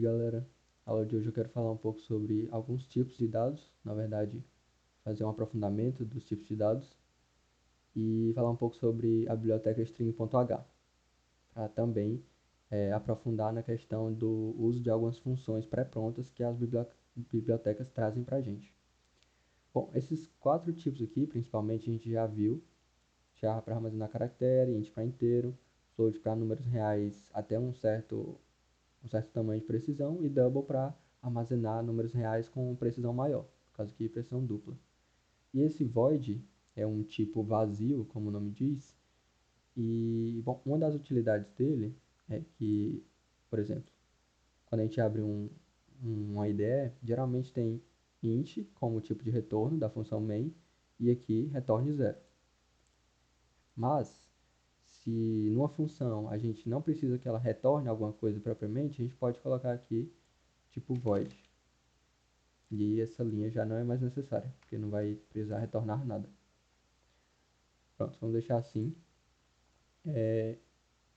galera. A aula de hoje eu quero falar um pouco sobre alguns tipos de dados, na verdade, fazer um aprofundamento dos tipos de dados e falar um pouco sobre a biblioteca string.h, para também aprofundar na questão do uso de algumas funções pré-prontas que as bibliotecas trazem para a gente. Bom, esses quatro tipos aqui, principalmente, a gente já viu: char para armazenar caractere, int para inteiro, float para números reais até um certo tamanho de precisão, e double para armazenar números reais com precisão maior, no caso aqui precisão dupla. E esse void é um tipo vazio, como o nome diz, e bom, uma das utilidades dele é que, por exemplo, quando a gente abre uma IDE, geralmente tem int como tipo de retorno da função main, e aqui retorne zero. Mas, se numa função a gente não precisa que ela retorne alguma coisa propriamente, a gente pode colocar aqui tipo void. E essa linha já não é mais necessária, porque não vai precisar retornar nada. Pronto, vamos deixar assim.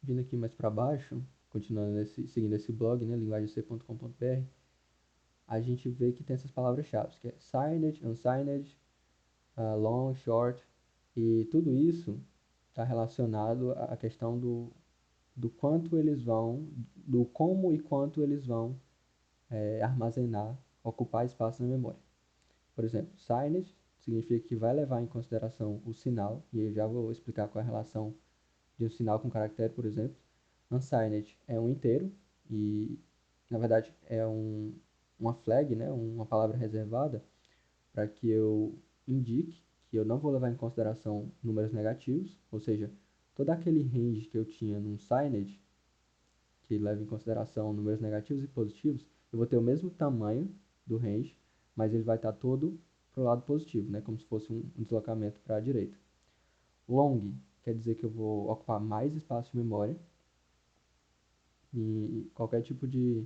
Vindo aqui mais para baixo, continuando seguindo esse blog, né, linguagemc.com.br, a gente vê que tem essas palavras-chave, que é signed, unsigned, long, short, e tudo isso está relacionado à questão do quanto eles vão, do como e quanto eles vão armazenar, ocupar espaço na memória. Por exemplo, signed significa que vai levar em consideração o sinal, e eu já vou explicar qual é a relação de um sinal com caractere, por exemplo. Unsigned é um inteiro, e na verdade é uma flag, né, uma palavra reservada, para que eu indique que eu não vou levar em consideração números negativos, ou seja, todo aquele range que eu tinha num signed, que leva em consideração números negativos e positivos, eu vou ter o mesmo tamanho do range, mas ele vai estar todo para o lado positivo, né? Como se fosse um deslocamento para a direita. Long quer dizer que eu vou ocupar mais espaço de memória e qualquer tipo de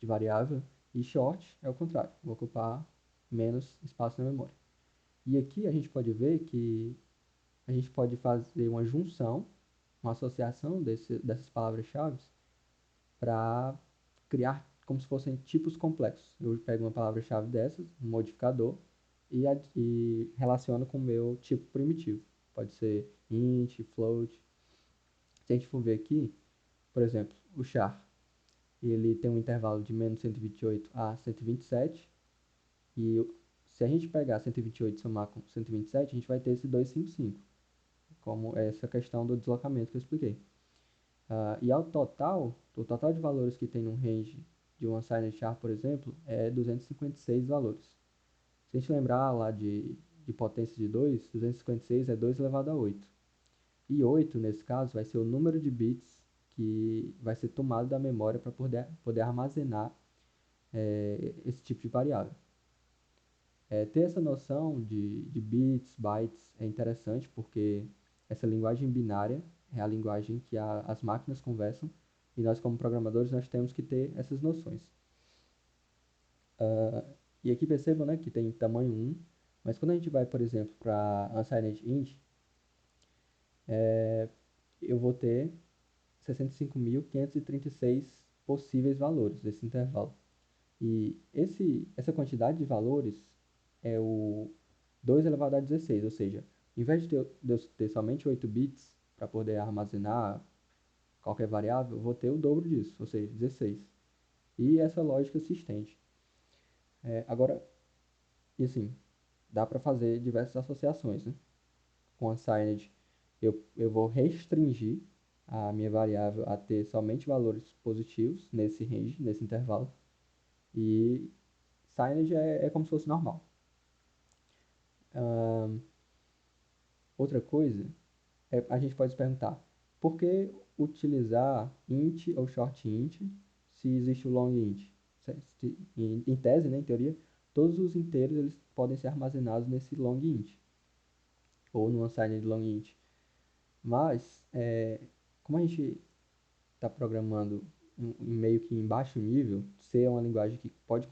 variável. E short é o contrário, vou ocupar menos espaço na memória. E aqui a gente pode ver que a gente pode fazer uma junção, uma associação dessas palavras-chave para criar como se fossem tipos complexos. Eu pego uma palavra-chave dessas, um modificador, e relaciono com o meu tipo primitivo. Pode ser int, float. Se a gente for ver aqui, por exemplo, o char, ele tem um intervalo de menos 128 a 127, e se a gente pegar 128 e somar com 127, a gente vai ter esse 255, como essa questão do deslocamento que eu expliquei. E o total de valores que tem num range de um unsigned char, por exemplo, é 256 valores. Se a gente lembrar lá de potência de 2, 256 é 2 elevado a 8. E 8, nesse caso, vai ser o número de bits que vai ser tomado da memória para poder armazenar esse tipo de variável. Ter essa noção de bits, bytes, é interessante porque essa linguagem binária é a linguagem que as máquinas conversam, e nós, como programadores, nós temos que ter essas noções. E aqui percebam, né, que tem tamanho 1, mas quando a gente vai, por exemplo, para unsigned int, eu vou ter 65.536 possíveis valores desse intervalo. E essa quantidade de valores é o 2 elevado a 16, ou seja, em vez de eu ter somente 8 bits para poder armazenar qualquer variável, eu vou ter o dobro disso, ou seja, 16. E essa lógica se estende. Agora, e assim, dá para fazer diversas associações, né? Com unsigned, eu vou restringir a minha variável a ter somente valores positivos nesse range, nesse intervalo. E signed é como se fosse normal. Outra coisa, a gente pode se perguntar, por que utilizar int ou short int se existe o long int? Em tese, né, em teoria, todos os inteiros eles podem ser armazenados nesse long int, ou no unsigned long int. Mas, como a gente está programando meio que em baixo nível, C é uma linguagem que pode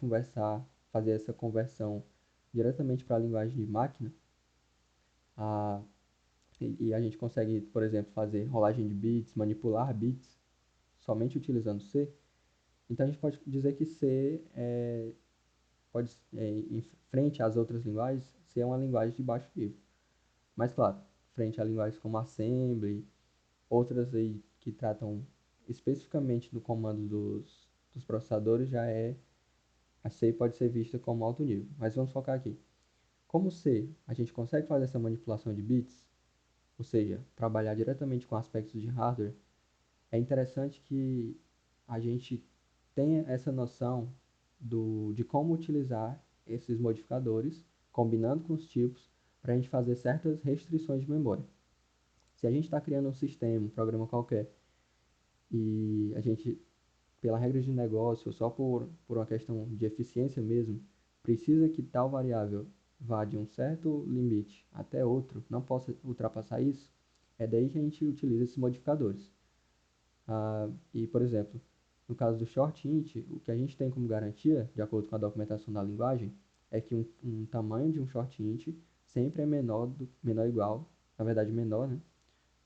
fazer essa conversão diretamente para a linguagem de máquina, e a gente consegue, por exemplo, fazer rolagem de bits, manipular bits, somente utilizando C. Então a gente pode dizer que C em frente às outras linguagens, C é uma linguagem de baixo nível. Mas claro, frente a linguagens como Assembly, outras aí que tratam especificamente do comando dos processadores, a C pode ser vista como alto nível. Mas vamos focar aqui. Como C, a gente consegue fazer essa manipulação de bits, ou seja, trabalhar diretamente com aspectos de hardware, é interessante que a gente tenha essa noção de como utilizar esses modificadores, combinando com os tipos, para a gente fazer certas restrições de memória. Se a gente está criando um sistema, um programa qualquer, e a gente, pela regra de negócio, só por uma questão de eficiência mesmo, precisa que tal variável vá de um certo limite até outro, não possa ultrapassar isso, é daí que a gente utiliza esses modificadores. E, por exemplo, no caso do short int, o que a gente tem como garantia, de acordo com a documentação da linguagem, é que um tamanho de um short int sempre é menor ou igual, na verdade menor, né,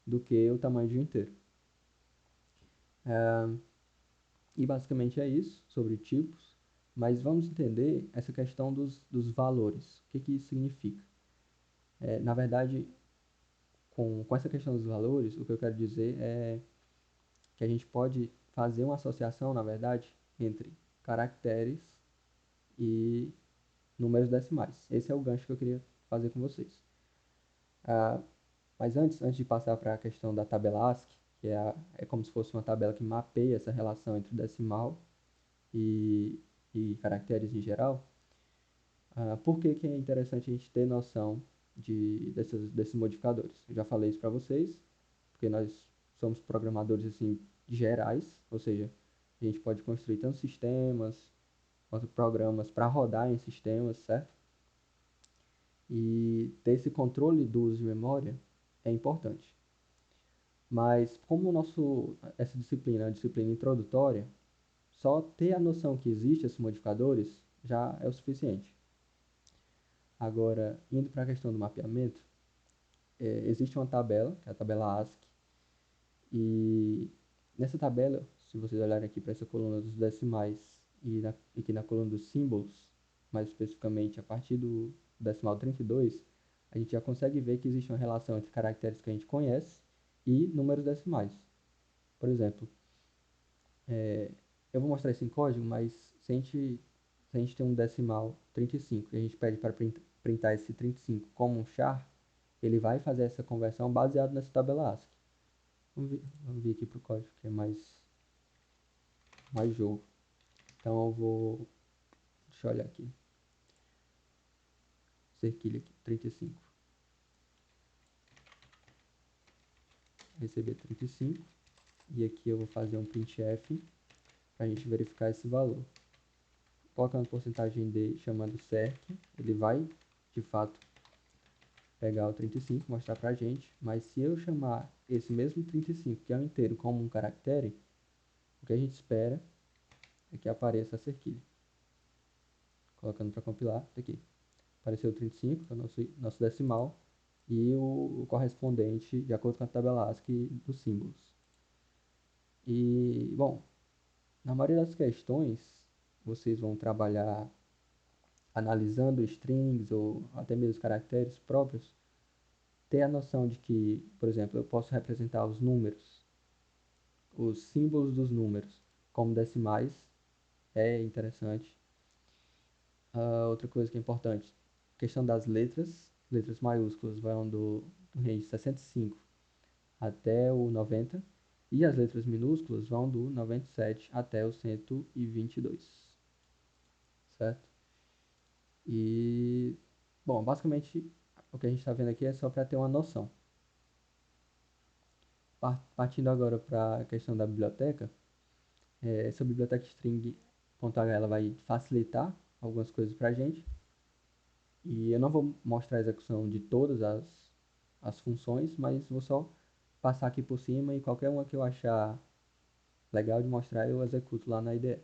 do que o tamanho de um inteiro. E basicamente é isso sobre tipos, mas vamos entender essa questão dos valores. O que isso significa? Na verdade, com essa questão dos valores, o que eu quero dizer é que a gente pode fazer uma associação, na verdade, entre caracteres e números decimais. Esse é o gancho que eu queria fazer com vocês. Ah, mas antes de passar para a questão da tabela ASCII, que é como se fosse uma tabela que mapeia essa relação entre decimal e, e caracteres em geral, por que é interessante a gente ter noção desses modificadores? Eu já falei isso para vocês, porque nós somos programadores assim gerais, ou seja, a gente pode construir tanto sistemas quanto programas para rodar em sistemas, certo? E ter esse controle do uso de memória é importante. Mas como essa disciplina é uma disciplina introdutória, só ter a noção que existem esses modificadores já é o suficiente. Agora, indo para a questão do mapeamento, existe uma tabela, que é a tabela ASCII, e nessa tabela, se vocês olharem aqui para essa coluna dos decimais e aqui na coluna dos símbolos, mais especificamente a partir do decimal 32, a gente já consegue ver que existe uma relação entre caracteres que a gente conhece e números decimais. Por exemplo, eu vou mostrar isso em código, mas se a gente tem um decimal 35 e a gente pede para printar esse 35 como um char, ele vai fazer essa conversão baseado nessa tabela ASCII. Vamos vir aqui para o código, que é mais jogo. Então eu vou, deixa eu olhar aqui, cerquilha aqui, 35. Receber 35. E aqui eu vou fazer um printf para a gente verificar esse valor. Colocando porcentagem D chamando cerc, ele vai de fato pegar o 35, mostrar pra gente, mas se eu chamar esse mesmo 35, que é o inteiro, como um caractere, o que a gente espera é que apareça a cerquilha. Colocando para compilar, tá aqui. Apareceu o 35, que é o nosso decimal, e o correspondente, de acordo com a tabela ASCII, dos símbolos. E, bom, na maioria das questões, vocês vão trabalhar analisando strings ou até mesmo caracteres próprios, ter a noção de que, por exemplo, eu posso representar os números, os símbolos dos números como decimais, é interessante. Outra coisa que é importante, questão das letras maiúsculas vão do range 65 até o 90, e as letras minúsculas vão do 97 até o 122, certo? E, bom, basicamente o que a gente está vendo aqui é só para ter uma noção. Partindo agora para a questão da biblioteca, essa biblioteca string.h ela vai facilitar algumas coisas para a gente. E eu não vou mostrar a execução de todas as funções, mas vou só passar aqui por cima e qualquer uma que eu achar legal de mostrar eu executo lá na IDE.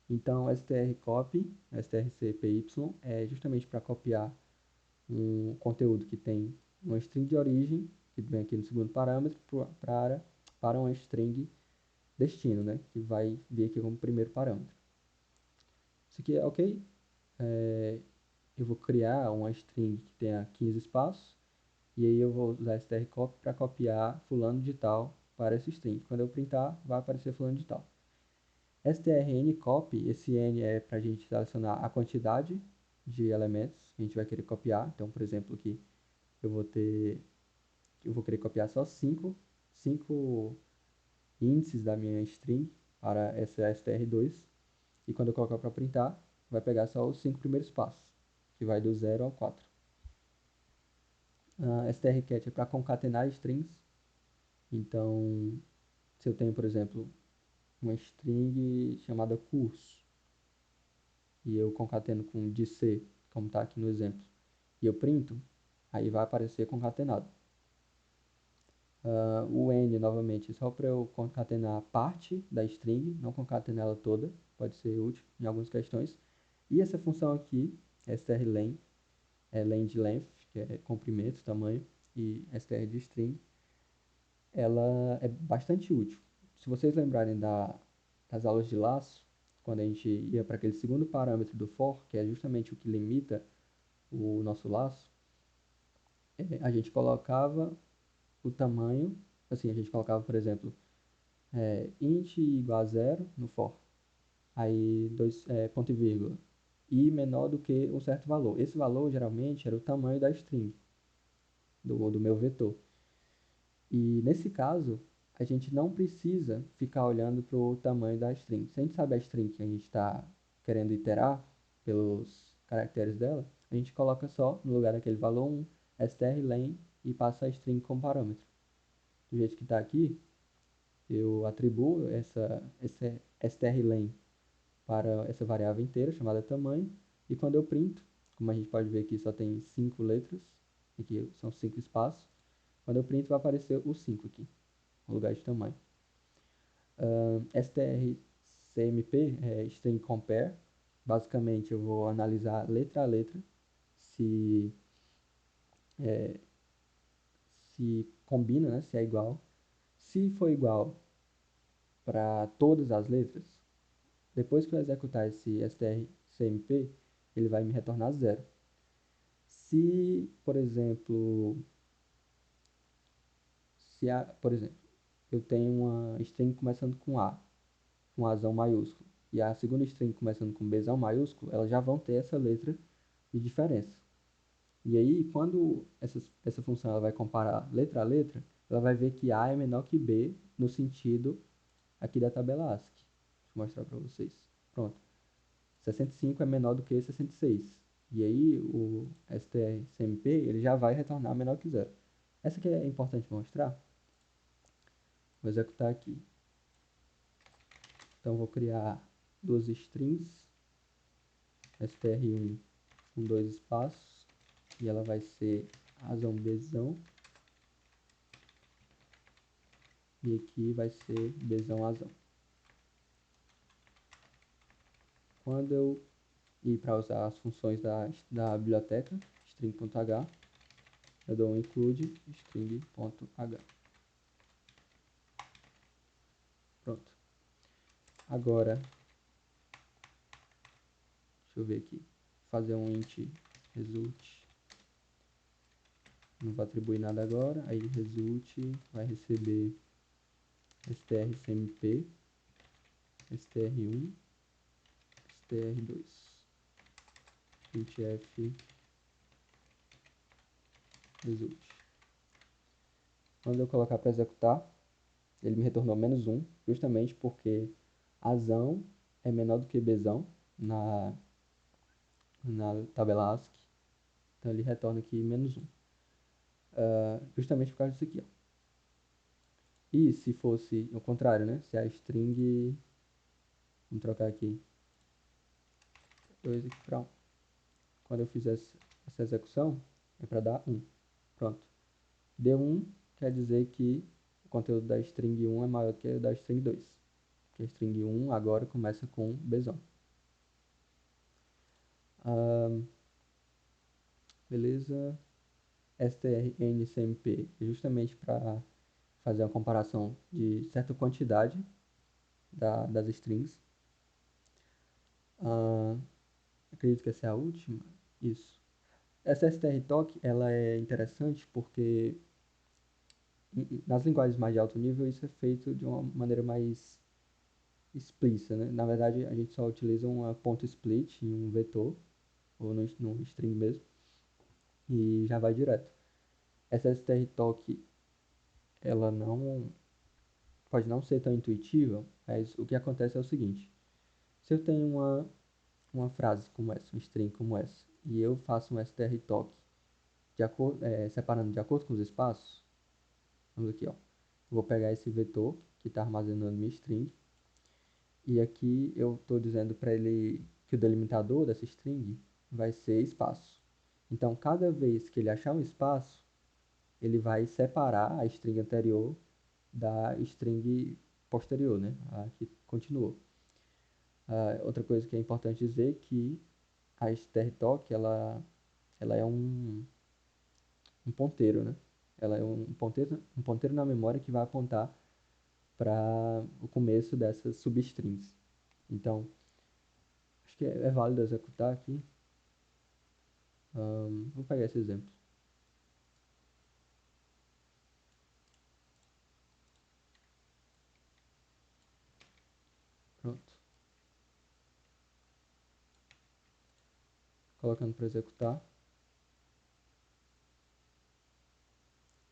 Então, strcopy, strcpy é justamente para copiar um conteúdo que tem uma string de origem, que vem aqui no segundo parâmetro, para uma string destino, né? Que vai vir aqui como primeiro parâmetro. Isso aqui é ok. Eu vou criar uma string que tenha 15 espaços, e aí eu vou usar strcopy para copiar fulano de tal para essa string. Quando eu printar, vai aparecer fulano de tal. strncopy, esse n é para a gente selecionar a quantidade de elementos que a gente vai querer copiar. Então, por exemplo, aqui eu vou querer copiar só 5 índices da minha string para essa str2, e quando eu colocar para printar, vai pegar só os 5 primeiros passos, que vai do 0 ao 4. strcat é para concatenar strings. Então, se eu tenho, por exemplo, uma string chamada curso, e eu concateno com DC, como está aqui no exemplo, e eu printo, aí vai aparecer concatenado. O N, novamente, só para eu concatenar parte da string, não concatenar ela toda, pode ser útil em algumas questões. E essa função aqui, strlen, é len de length, que é comprimento, tamanho, e str de string, ela é bastante útil. Se vocês lembrarem das aulas de laço, quando a gente ia para aquele segundo parâmetro do for, que é justamente o que limita o nosso laço, a gente colocava o tamanho, assim, a gente colocava, por exemplo, int igual a 0 no for, aí ponto e vírgula, i menor do que um certo valor. Esse valor, geralmente, era o tamanho da string, do meu vetor. E, nesse caso, a gente não precisa ficar olhando para o tamanho da string. Se a gente sabe a string que a gente está querendo iterar pelos caracteres dela, a gente coloca só, no lugar daquele valor 1, strlen, e passa a string como parâmetro. Do jeito que está aqui, eu atribuo esse strlen para essa variável inteira, chamada tamanho, e quando eu printo, como a gente pode ver aqui, só tem 5 letras, aqui são 5 espaços, quando eu printo vai aparecer o 5 aqui, no lugar de tamanho. strcmp é string compare, basicamente eu vou analisar letra a letra, se, se combina, né, se é igual. Se for igual para todas as letras, depois que eu executar esse strcmp, ele vai me retornar 0. Se, por exemplo, por exemplo, eu tenho uma string começando com A, com Azão maiúsculo, e a segunda string começando com Bzão maiúsculo, elas já vão ter essa letra de diferença. E aí, quando essa função ela vai comparar letra a letra, ela vai ver que A é menor que B no sentido aqui da tabela ASCII. Deixa eu mostrar para vocês. Pronto. 65 é menor do que 66. E aí, o strcmp ele já vai retornar menor que zero. Essa aqui é importante mostrar. Vou executar aqui. Então, vou criar duas strings, str1 com 2 espaços, e ela vai ser Azão Bzão, e aqui vai ser Bzão Azão. Quando eu ir para usar as funções da biblioteca, string.h, eu dou um include string.h. Pronto. Agora, deixa eu ver aqui, fazer um int result, não vou atribuir nada agora, aí result vai receber strcmp, str1, str2, printf result. Quando eu colocar para executar, ele me retornou -1, justamente porque Azão é menor do que Bzão na tabela ASCII, então ele retorna aqui -1. Justamente por causa disso aqui, ó. E se fosse o contrário, né? Se a string, vamos trocar aqui 2 aqui para 1. Quando eu fizer essa execução, é para dar 1. Pronto. Deu 1 quer dizer que o conteúdo da string 1 é maior que o da string 2. Porque a string 1 agora começa com Bzão. Beleza. strncmp é justamente para fazer uma comparação de certa quantidade das strings. Ah, acredito que essa é a última. Isso. Essa strtalk, ela é interessante porque nas linguagens mais de alto nível isso é feito de uma maneira mais explícita, né? Na verdade, a gente só utiliza uma ponto split em um vetor, ou no string mesmo, e já vai direto. Essa strtalk, ela não pode não ser tão intuitiva, mas o que acontece é o seguinte: se eu tenho uma frase como essa, um string como essa, e eu faço um strtalk separando de acordo com os espaços, vamos aqui, ó. Eu vou pegar esse vetor que está armazenando minha string, e aqui eu estou dizendo para ele que o delimitador dessa string vai ser espaço. Então, cada vez que ele achar um espaço, ele vai separar a string anterior da string posterior, né? A que continuou. Outra coisa que é importante dizer é que a strtalk, ela é um ponteiro, né? Ela é um ponteiro na memória que vai apontar para o começo dessas substrings. Então, acho que é válido executar aqui. Vou pegar esse exemplo. Pronto. Colocando para executar.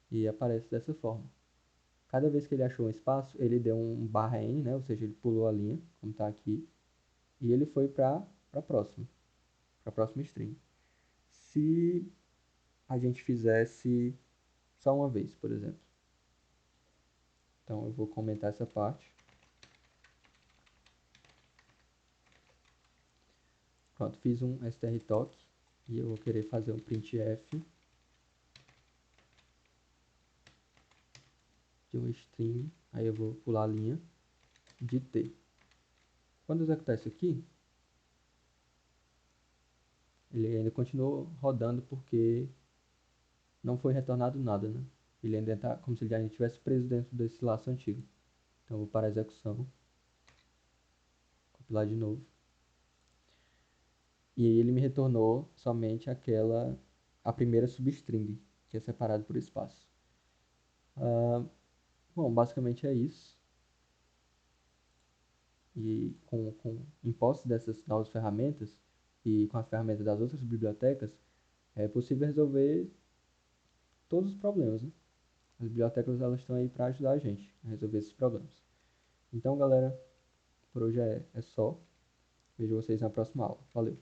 E aparece dessa forma. Cada vez que ele achou um espaço, ele deu um barra n, né? Ou seja, ele pulou a linha, como está aqui. E ele foi para a próxima string. Se a gente fizesse só uma vez, por exemplo. Então eu vou comentar essa parte. Pronto, fiz um strtalk e eu vou querer fazer um printf de uma string, aí eu vou pular a linha de t. Quando eu executar isso aqui, ele ainda continuou rodando porque não foi retornado nada, né? Ele ainda está como se ele ainda estivesse preso dentro desse laço antigo. Então eu vou parar a execução, compilar de novo. E aí ele me retornou somente a primeira substring, que é separado por espaço. Bom, basicamente é isso. E em posse dessas novas ferramentas e com as ferramentas das outras bibliotecas, é possível resolver todos os problemas, né? As bibliotecas elas estão aí para ajudar a gente a resolver esses problemas. Então, galera, por hoje é só. Vejo vocês na próxima aula. Valeu!